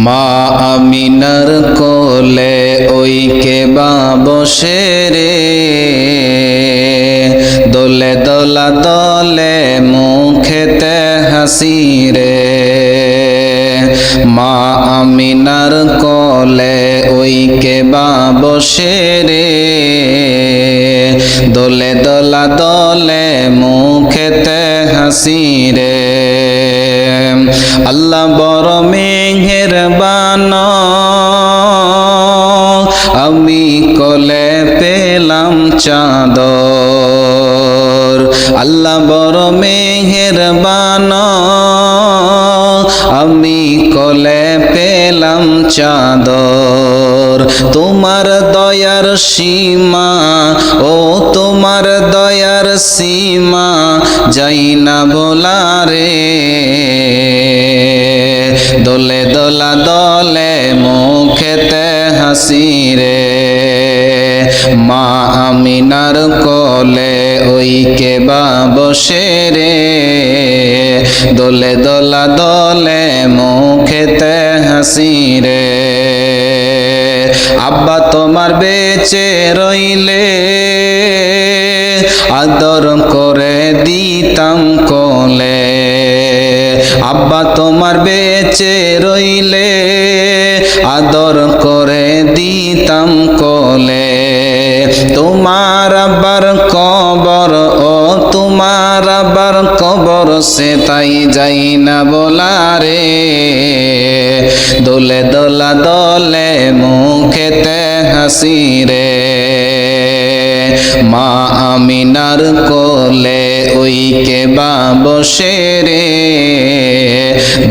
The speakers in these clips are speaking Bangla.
মা আমিনার কোলে ওই কেবা বসে রে, দোলে দোলা দলে মুখেতে হাসি রে। মা আমিনার কোলে ওই কেবা বসে রে, দোলে দোলা দলে মুখেতে হাসি রে। আল্লাহ বড় মেহেরবান, আমি কোলে পেলাম চাদর। আল্লাহ বড় মেহেরবান, আমি কোলে পেলাম চাদর। তোমার দয়ার সীমা, ও তোমার দয়ার সীমা যাই না বলা রে। দোলে দোলা দলে মুখেতে হাসি রে। মা আমিনার কোলে ওই কেবা বসে রে, দোলে দোলা দলে মুখেতে হাসি রে। আব্বা তোমার বেঁচে রইলে আদর করে দিতাম কোলে। আব্বা তোমার বেঁচে রইলে আদর করে দিতাম কোলে। তোমার আব্বার কবর, ও তোমার আব্বার কবর সে তাই যাই না বলা রে। দোলে দোলা দলে মুখেতে হাসি রে। মা আমিনার কোলে ওই কেবা বসে রে,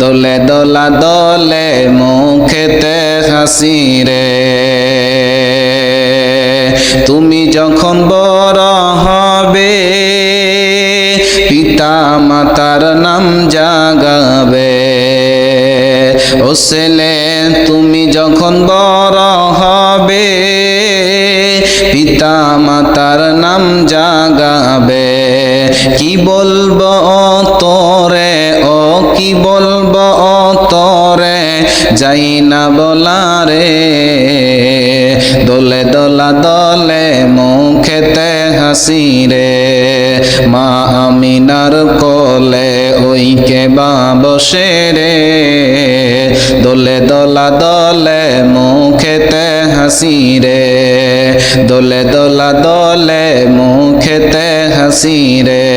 দোলে দোলা দলে মুখেতে হাসি রে। তুমি যখন বড় হবে পিতা মাতার নাম জাগাবে। ও ছেলে তুমি যখন বড় হবে পিতা মাতার নাম জাগাবে। কি বলবো তোরে, ও কি বলবো তোরে যাই না বলা রে। দোলে দোলা দলে মুখেতে হাসি রে। মা আমিনার কোলে ওই কেবা বসে রে, দোলে দোলা দলে মুখেতে হাসি রে। দোলে দোলা দলে মুখেতে হাসি রে।